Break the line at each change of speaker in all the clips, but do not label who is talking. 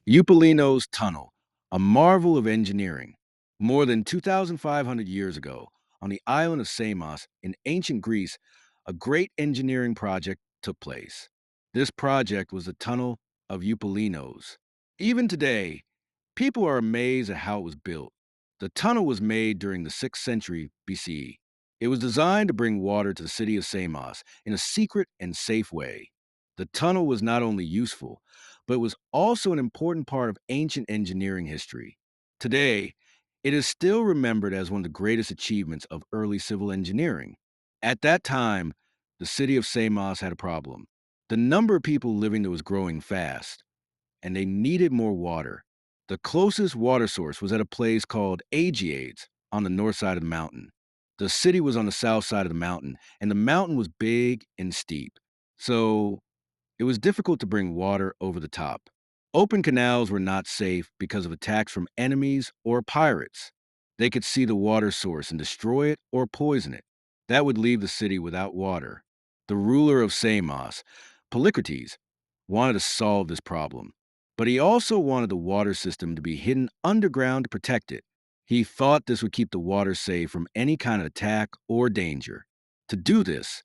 Eupalinos Tunnel, a marvel of engineering. More than 2,500 years ago, on the island of Samos in ancient Greece, a great engineering project took place. This project was the Tunnel of Eupalinos. Even today, people are amazed at how it was built. The tunnel was made during the 6th century BCE. It was designed to bring water to the city of Samos in a secret and safe way. The tunnel was not only useful, but was also an important part of ancient engineering history. Today, it is still remembered as one of the greatest achievements of early civil engineering. At that time, the city of Samos had a problem. The number of people living there was growing fast, and they needed more water. The closest water source was at a place called Aegiades on the north side of the mountain. The city was on the south side of the mountain, and the mountain was big and steep. So it was difficult to bring water over the top. Open canals were not safe because of attacks from enemies or pirates. They could see the water source and destroy it or poison it. That would leave the city without water. The ruler of Samos, Polycrates, wanted to solve this problem, but he also wanted the water system to be hidden underground to protect it. He thought this would keep the water safe from any kind of attack or danger. To do this,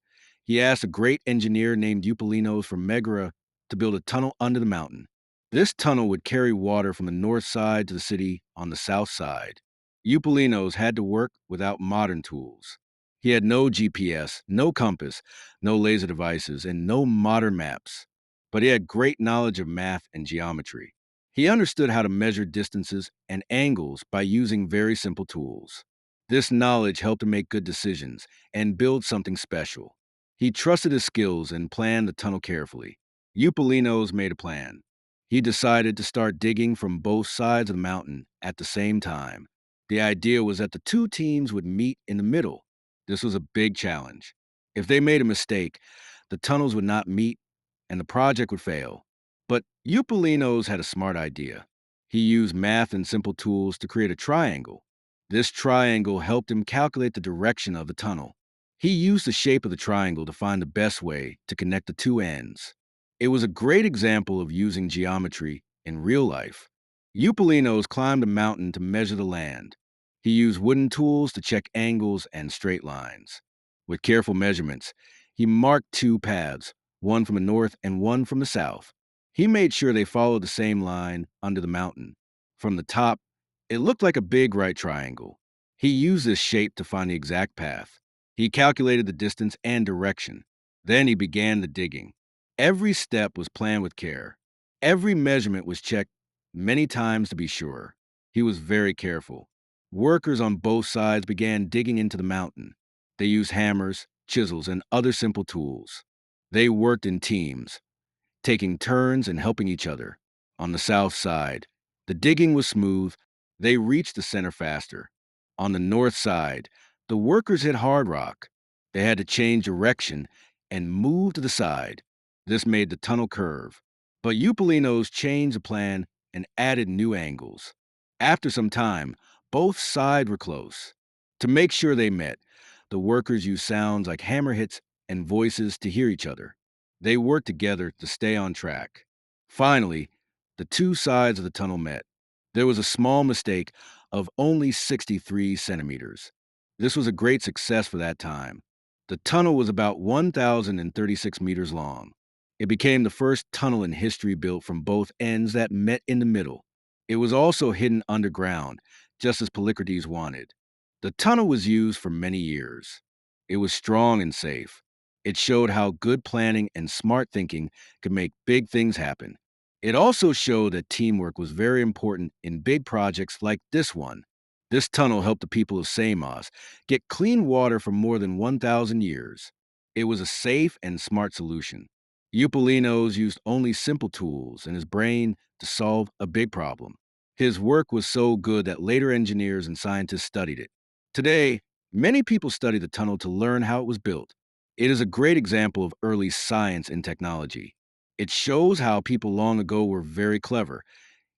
he asked a great engineer named Eupalinos from Megara to build a tunnel under the mountain. This tunnel would carry water from the north side to the city on the south side. Eupalinos had to work without modern tools. He had no GPS, no compass, no laser devices, and no modern maps. But he had great knowledge of math and geometry. He understood how to measure distances and angles by using very simple tools. This knowledge helped him make good decisions and build something special. He trusted his skills and planned the tunnel carefully. Eupalinos made a plan. He decided to start digging from both sides of the mountain at the same time. The idea was that the two teams would meet in the middle. This was a big challenge. If they made a mistake, the tunnels would not meet and the project would fail. But Eupalinos had a smart idea. He used math and simple tools to create a triangle. This triangle helped him calculate the direction of the tunnel. He used the shape of the triangle to find the best way to connect the two ends. It was a great example of using geometry in real life. Eupalinos climbed a mountain to measure the land. He used wooden tools to check angles and straight lines. With careful measurements, he marked two paths, one from the north and one from the south. He made sure they followed the same line under the mountain. From the top, it looked like a big right triangle. He used this shape to find the exact path. He calculated the distance and direction. Then he began the digging. Every step was planned with care. Every measurement was checked many times to be sure. He was very careful. Workers on both sides began digging into the mountain. They used hammers, chisels, and other simple tools. They worked in teams, taking turns and helping each other. On the south side, the digging was smooth. They reached the center faster. On the north side, the workers hit hard rock. They had to change direction and move to the side. This made the tunnel curve. But Eupalinos changed the plan and added new angles. After some time, both sides were close. To make sure they met, the workers used sounds like hammer hits and voices to hear each other. They worked together to stay on track. Finally, the two sides of the tunnel met. There was a small mistake of only 63 centimeters. This was a great success for that time. The tunnel was about 1,036 meters long. It became the first tunnel in history built from both ends that met in the middle. It was also hidden underground, just as Polycrates wanted. The tunnel was used for many years. It was strong and safe. It showed how good planning and smart thinking could make big things happen. It also showed that teamwork was very important in big projects like this one. This tunnel helped the people of Samos get clean water for more than 1,000 years. It was a safe and smart solution. Eupalinos used only simple tools and his brain to solve a big problem. His work was so good that later engineers and scientists studied it. Today, many people study the tunnel to learn how it was built. It is a great example of early science and technology. It shows how people long ago were very clever,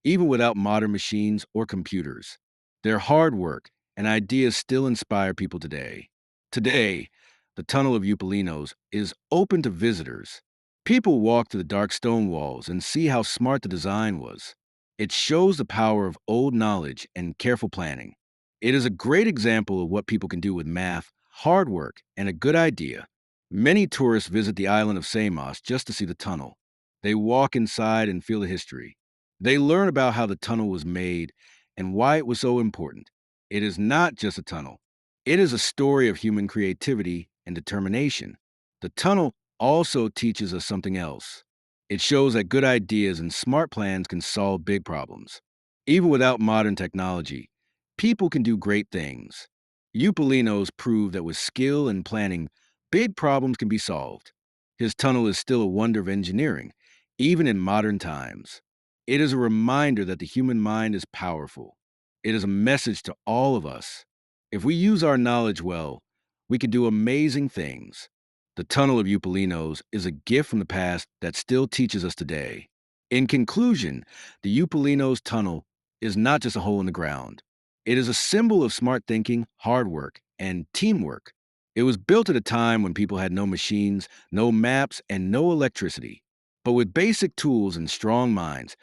even without modern machines or computers. Their hard work and ideas still inspire people today. Today, the Tunnel of Eupalinos is open to visitors. People walk to the dark stone walls and see how smart the design was. It shows the power of old knowledge and careful planning. It is a great example of what people can do with math, hard work, and a good idea. Many tourists visit the island of Samos just to see the tunnel. They walk inside and feel the history. They learn about how the tunnel was made and why it was so important. It is not just a tunnel, it is a story of human creativity and determination. The tunnel also teaches us something else. It shows that good ideas and smart plans can solve big problems. Even without modern technology, people can do great things. Eupalinos proved that with skill and planning, big problems can be solved. His tunnel is still a wonder of engineering, even in modern times. It is a reminder that the human mind is powerful. It is a message to all of us. If we use our knowledge well, we can do amazing things. The Tunnel of Eupalinos is a gift from the past that still teaches us today. In conclusion, the Eupalinos Tunnel is not just a hole in the ground. It is a symbol of smart thinking, hard work, and teamwork. It was built at a time when people had no machines, no maps, and no electricity. But with basic tools and strong minds,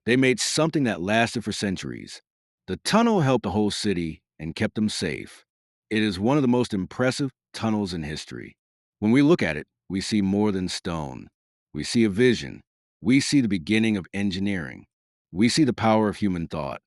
they made something that lasted for centuries. The tunnel helped the whole city and kept them safe. It is one of the most impressive tunnels in history. When we look at it, we see more than stone. We see a vision. We see the beginning of engineering. We see the power of human thought.